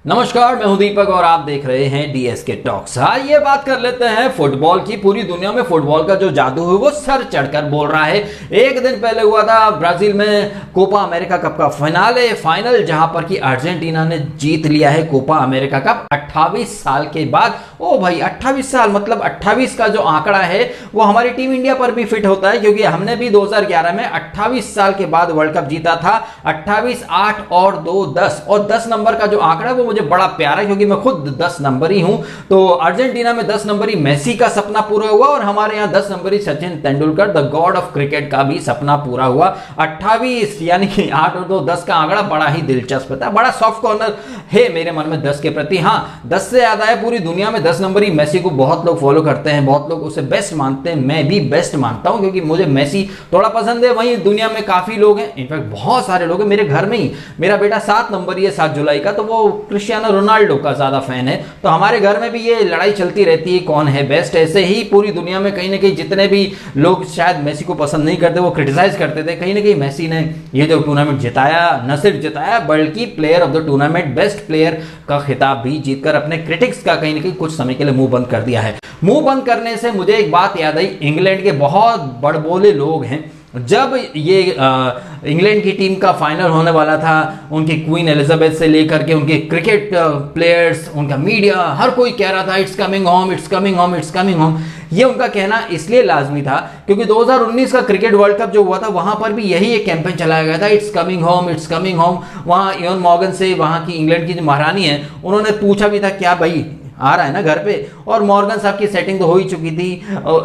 नमस्कार, मैं हूं दीपक और आप देख रहे हैं डीएसके टॉक्स। हाँ, ये बात कर लेते हैं फुटबॉल की। पूरी दुनिया में फुटबॉल का जो जादू है वो सर चढ़कर बोल रहा है। एक दिन पहले हुआ था ब्राजील में कोपा अमेरिका कप का फाइनल, जहां पर कि अर्जेंटीना ने जीत लिया है कोपा अमेरिका कप 28 साल के बाद। ओ भाई, 28 साल मतलब 28 का जो आंकड़ा है वो हमारी टीम इंडिया पर भी फिट होता है, क्योंकि हमने भी 2011 में 28 साल के बाद वर्ल्ड कप जीता था। 28, 8 और 2 10, और 10 नंबर का जो आंकड़ा वो मुझे बड़ा प्यारा है, क्योंकि मैं खुद 10 नंबर ही हूं। तो अर्जेंटीना में 10 नंबरी मेसी का सपना पूरा हुआ और हमारे यहां 10 नंबरी Sachin Tendulkar the God of cricket का भी सपना पूरा हुआ। 28 यानी कि 8 और 2 10 का आंकड़ा बड़ा ही दिलचस्प था, बड़ा सॉफ्ट कॉर्नर है मेरे मन में 10 के प्रति। हाँ, 10 से याद आया, पूरी दुनिया में 10 नंबरी मेसी को बहुत लोग फॉलो करते हैं, बहुत लोग उसे बेस्ट मानते हैं। मैं भी बेस्ट मानता हूं, क्योंकि मुझे मेसी थोड़ा पसंद है। वहीं दुनिया में काफी लोग हैं, इनफैक्ट बहुत सारे लोग हैं। मेरे घर में ही मेरा बेटा 7 नंबर ही है, 7 जुलाई का, तो वो क्रिस्टियानो रोनाल्डो का ज्यादा फैन है। तो हमारे घर में भी ये लड़ाई चलती रहती है कौन है बेस्ट। ऐसे ही पूरी दुनिया में कहीं ना कहीं जितने भी लोग शायद मेसी को पसंद नहीं करते, वो क्रिटिसाइज करते थे। कहीं ना कहीं मेसी ने ये जो टूर्नामेंट जिताया, न सिर्फ जिताया बल्कि player of the tournament, best player का खिताब भी जीतकर अपने क्रिटिक्स का कहीं ना कहीं कुछ समय के लिए मुंह बंद कर दिया है। मुंह बंद करने से मुझे एक बात याद आई, इंग्लैंड के बहुत बड़बोले लोग हैं। जब ये इंग्लैंड की टीम का फाइनल होने वाला था, उनकी क्वीन एलिजाबेथ से लेकर के उनके क्रिकेट प्लेयर्स, उनका मीडिया, हर कोई कह रहा था it's coming home, it's coming home, it's coming home. ये उनका कहना इसलिए लाजमी था क्योंकि 2019 का क्रिकेट वर्ल्ड कप जो हुआ था वहां पर भी यही एक कैंपेन चलाया गया था, it's coming home, it's coming home. वहां इवन मॉर्गन से, वहां की इंग्लैंड की जो महारानी है, उन्होंने पूछा भी था क्या भाई आ रहा है ना घर पे, और मॉर्गन साहब की सेटिंग तो हो ही चुकी थी,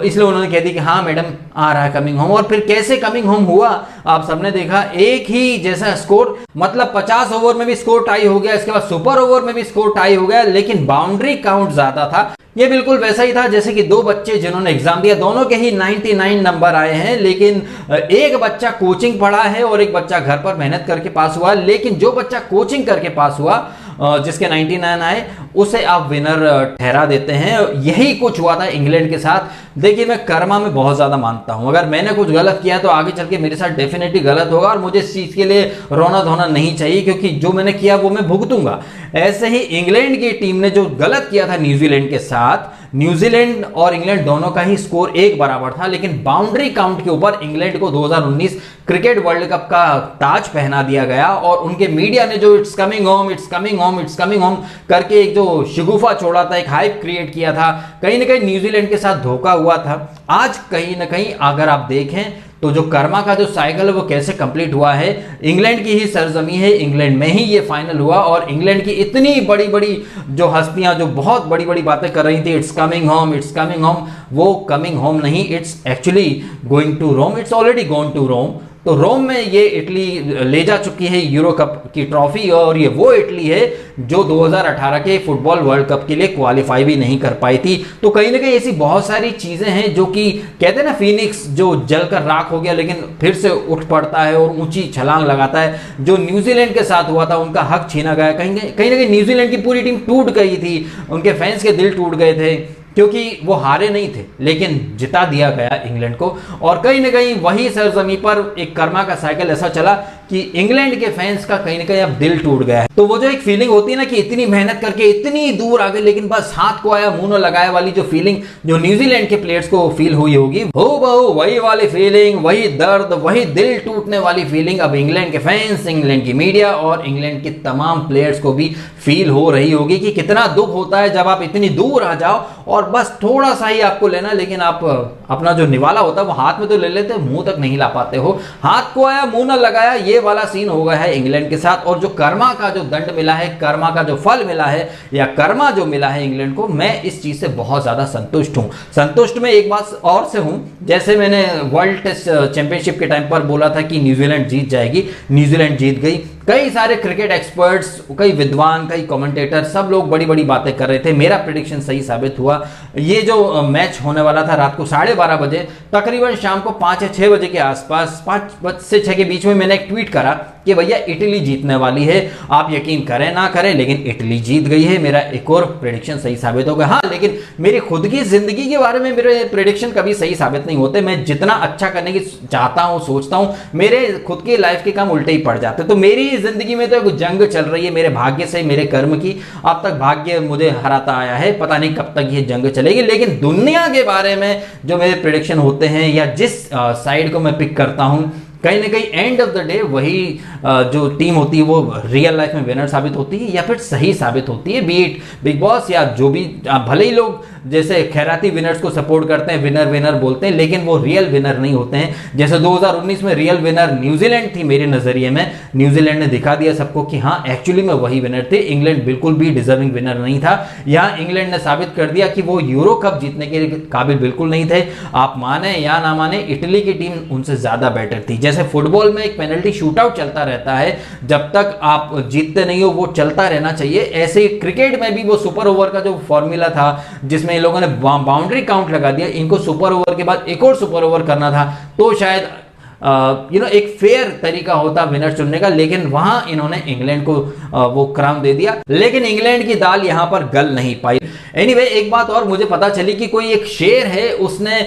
इसलिए उन्होंने कह दी कि हाँ मैडम आ रहा है कमिंग होम। और फिर कैसे कमिंग होम हुआ आप सबने देखा, एक ही जैसा स्कोर, मतलब 50 ओवर में भी स्कोर टाई हो गया, इसके बाद सुपर ओवर में भी स्कोर टाई हो गया, लेकिन बाउंड्री काउंट ज्यादा था। ये बिल्कुल वैसा ही था जैसे कि दो बच्चे जिन्होंने एग्जाम दिया, दोनों के ही 99 नंबर आए हैं, लेकिन एक बच्चा कोचिंग पढ़ा है और एक बच्चा घर पर मेहनत करके पास हुआ। लेकिन जो बच्चा कोचिंग करके पास हुआ, जिसके 99 आए, उसे आप विनर ठहरा देते हैं। यही कुछ हुआ था इंग्लैंड के साथ। देखिए, मैं कर्मा में बहुत ज्यादा मानता हूं। अगर मैंने कुछ गलत किया तो आगे चल के मेरे साथ डेफिनेटली गलत होगा, और मुझे इस चीज के लिए रोना धोना नहीं चाहिए, क्योंकि जो मैंने किया वो मैं भुगतूंगा। ऐसे ही इंग्लैंड की टीम ने जो गलत किया था न्यूजीलैंड के साथ, न्यूजीलैंड और इंग्लैंड दोनों का ही स्कोर एक बराबर था, लेकिन बाउंड्री काउंट के ऊपर इंग्लैंड को 2019 क्रिकेट वर्ल्ड कप का ताज पहना दिया गया। और उनके मीडिया ने जो it's coming home, it's coming home, it's coming home करके एक जो शिगुफा छोड़ा था, एक हाइप क्रिएट किया था, कहीं ना कहीं न्यूजीलैंड के साथ धोखा हुआ था। आज कहीं ना कहीं अगर आप देखें तो जो कर्मा का जो साइकिल है वो कैसे कंप्लीट हुआ है, इंग्लैंड की ही सरजमी है, इंग्लैंड में ही ये फाइनल हुआ। और इंग्लैंड की इतनी बड़ी बड़ी जो हस्तियां जो बहुत बड़ी बड़ी बातें कर रही थी, it's coming home, it's coming home, वो कमिंग होम नहीं, it's actually going to Rome, it's already gone to Rome. तो रोम में ये इटली ले जा चुकी है यूरो कप की ट्रॉफी, और ये वो इटली है जो 2018 के फुटबॉल वर्ल्ड कप के लिए क्वालिफाई भी नहीं कर पाई थी। तो कहीं ना कहीं ऐसी बहुत सारी चीजें हैं जो कि कहते हैं ना, फिनिक्स जो जलकर राख हो गया लेकिन फिर से उठ पड़ता है और ऊंची छलांग लगाता है। जो न्यूजीलैंड के साथ हुआ था, उनका हक छीना गया। कहीं ना कहीं न्यूजीलैंड की पूरी टीम टूट गई थी, उनके फैंस के दिल टूट गए थे, क्योंकि वो हारे नहीं थे, लेकिन जिता दिया गया इंग्लैंड को। और कहीं ना कहीं वही सरजमी पर एक कर्मा का साइकिल ऐसा चला कि इंग्लैंड के फैंस का कहीं ना कहीं अब दिल टूट गया है। तो वो जो एक फीलिंग होती है ना कि इतनी मेहनत करके इतनी दूर आ गए, लेकिन बस हाथ को आया मुंह न लगाया वाली जो फीलिंग जो न्यूजीलैंड के प्लेयर्स को फील हुई होगी, वो बहु वही वाली फीलिंग, वही दर्द, वही दिल टूटने वाली फीलिंग अब इंग्लैंड के फैंस, इंग्लैंड की मीडिया और इंग्लैंड के तमाम प्लेयर्स को भी फील हो रही होगी कि कितना दुख होता है जब आप इतनी दूर आ जाओ और बस थोड़ा सा ही आपको लेना, लेकिन आप अपना जो निवाला होता है वो हाथ में तो ले लेते, मुंह तक नहीं ला पाते हो। हाथ को आया मुंह न लगाया, ये वाला सीन हो गया है इंग्लैंड के साथ। और जो कर्मा का जो दंड मिला है, कर्मा का जो फल मिला है, या कर्मा जो मिला है इंग्लैंड को, मैं इस चीज से बहुत ज्यादा संतुष्ट हूं। संतुष्ट में एक बात और से हूं, जैसे मैंने वर्ल्ड टेस्ट चैंपियनशिप के टाइम पर बोला था कि न्यूजीलैंड जीत जाएगी, न्यूजीलैंड जीत गई। कई सारे क्रिकेट एक्सपर्ट्स, कई विद्वान, कई कमेंटेटर, सब लोग बड़ी बड़ी बातें कर रहे थे। मेरा प्रेडिक्शन सही साबित हुआ। ये जो मैच होने वाला था रात को 12:30 बजे, तकरीबन शाम को 5 या 6 बजे के आसपास, 5 से 6 के बीच में मैंने एक ट्वीट करा कि भैया इटली जीतने वाली है। आप यकीन करें ना करें, लेकिन इटली जीत गई है। मेरा एक और प्रेडिक्शन सही साबित हो गया। हाँ, लेकिन मेरी खुद की जिंदगी के बारे में मेरे प्रेडिक्शन कभी सही साबित नहीं होते। मैं जितना अच्छा करने की चाहता हूं, सोचता हूं, मेरे खुद के लाइफ के काम उल्टे ही पड़ जाते। तो मेरी जिंदगी में तो एक जंग चल रही है मेरे भाग्य से, मेरे कर्म की। अब तक भाग्य मुझे हराता आया है, पता नहीं कब तक ये जंग चलेगी। लेकिन दुनिया के बारे में जो मेरे प्रेडिक्शन होते हैं या जिस साइड को मैं पिक करता हूं, कहीं ना कहीं एंड ऑफ द डे वही जो टीम होती है वो रियल लाइफ में विनर साबित होती है या फिर सही साबित होती है। बीट बिग बॉस या जो भी, भले ही लोग जैसे खैराती विनर्स को सपोर्ट करते हैं, विनर विनर बोलते हैं, लेकिन वो रियल विनर नहीं होते हैं। जैसे 2019 में रियल विनर न्यूजीलैंड थी मेरे नजरिए में। न्यूजीलैंड ने दिखा दिया सबको कि हाँ एक्चुअली में वही विनर थे। इंग्लैंड बिल्कुल भी डिजर्विंग विनर नहीं था। यहाँ इंग्लैंड ने साबित कर दिया कि वो यूरो कप जीतने के काबिल बिल्कुल नहीं थे। आप माने या ना माने, इटली की टीम उनसे ज्यादा बेटर थी। जैसे फुटबॉल में एक पेनल्टी शूटआउट चलता रहता है, जब तक आप जीतते नहीं हो वो चलता रहना चाहिए। ऐसे ही क्रिकेट में भी वो सुपर ओवर का जो फॉर्मूला था, जिसमें इन लोगों ने बाउंड्री काउंट लगा दिया, इनको सुपर ओवर के बाद एक और सुपर ओवर करना था, तो शायद एक फेयर तरीका होता विनर चुनने का। लेकिन वहां इन्होंने इंग्लैंड को वो क्राउन दे दिया, लेकिन इंग्लैंड की दाल यहां पर गल नहीं पाई। एनीवे, एक बात और मुझे पता चली कि कोई एक शेर है, उसने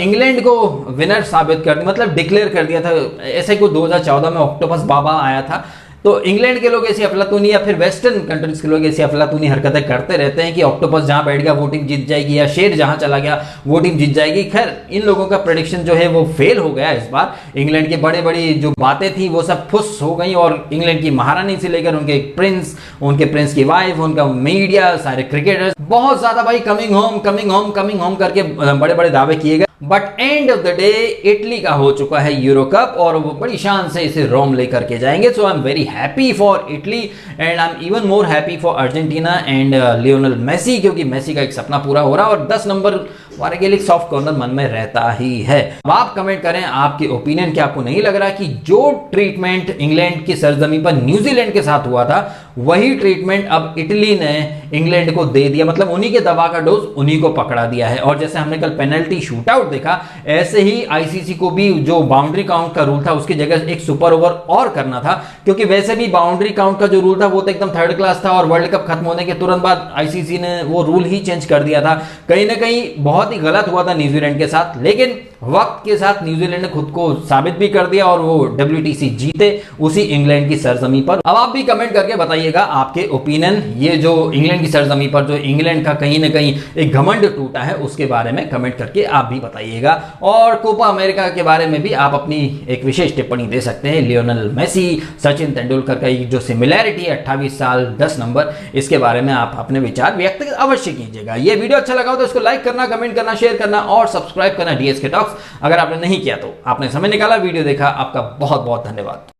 इंग्लैंड को विनर साबित कर दिया, मतलब डिक्लेयर कर दिया था। ऐसे कोई 2014 में ऑक्टोपस बाबा आया था। तो इंग्लैंड के लोग ऐसी अफलातूनी या फिर वेस्टर्न कंट्रीज के लोग ऐसी अफलातूनी हरकतें करते रहते हैं कि ऑक्टोपस जहां बैठ गया वो टीम जीत जाएगी, या शेर जहां चला गया वो टीम जीत जाएगी। खैर, इन लोगों का प्रेडिक्शन जो है वो फेल हो गया इस बार। इंग्लैंड की बड़ी बड़ी जो बातें थी वो सब फुस हो गई, और इंग्लैंड की महारानी से लेकर उनके प्रिंस, उनके प्रिंस की वाइफ, उनका मीडिया, सारे क्रिकेटर्स बहुत ज्यादा भाई coming home coming home coming home करके बड़े बड़े दावे किए गए। But end of the day Italy का हो चुका है यूरो कप, और वो बड़ी शान से इसे रोम लेकर के जाएंगे। So I am very happy for Italy and I am even more happy for Argentina and Lionel Messi, क्योंकि मेसी का एक सपना पूरा हो रहा है और 10 नंबर वाले के लिए सॉफ्ट कॉर्नर मन में रहता ही है। अब आप कमेंट करें आपके ओपिनियन, क्या आपको नहीं लग रहा कि जो ट्रीटमेंट इंग्लैंड की सरजमी पर न्यूजीलैंड के साथ हुआ था, वही ट्रीटमेंट अब इटली ने इंग्लैंड को दे दिया, मतलब उन्हीं के दवा का डोज उन्हीं को पकड़ा दिया है। और जैसे हमने कल पेनल्टी शूटआउट देखा, ऐसे ही आईसीसी को भी जो बाउंड्री काउंट का रूल था उसकी जगह एक सुपर ओवर और करना था, क्योंकि वैसे भी बाउंड्री काउंट का जो रूल था वो तो एकदम थर्ड क्लास था, और वर्ल्ड कप खत्म होने के तुरंत बाद आईसीसी ने वो रूल ही चेंज कर दिया था। कहीं ना कहीं बहुत ही गलत हुआ था न्यूजीलैंड के साथ, लेकिन वक्त के साथ न्यूजीलैंड ने खुद को साबित भी कर दिया और वो WTC जीते उसी इंग्लैंड की सरजमी पर। अब आप भी कमेंट करके बताइएगा आपके ओपिनियन, ये जो इंग्लैंड की सरजमी पर जो इंग्लैंड का कहीं ना कहीं एक घमंड टूटा है उसके बारे में कमेंट करके आप भी बताइएगा। और कोपा अमेरिका के बारे में भी आप अपनी एक विशेष टिप्पणी दे सकते हैं। लियोनेल मेसी, सचिन तेंदुलकर का जो सिमिलैरिटी है 28 साल 10 नंबर, इसके बारे में आप अपने विचार व्यक्त अवश्य कीजिएगा। ये वीडियो अच्छा लगा हो तो इसको लाइक करना, कमेंट करना, शेयर करना और सब्सक्राइब करना DSK टॉक्स। अगर आपने नहीं किया तो आपने समय निकाला, वीडियो देखा, आपका बहुत बहुत धन्यवाद।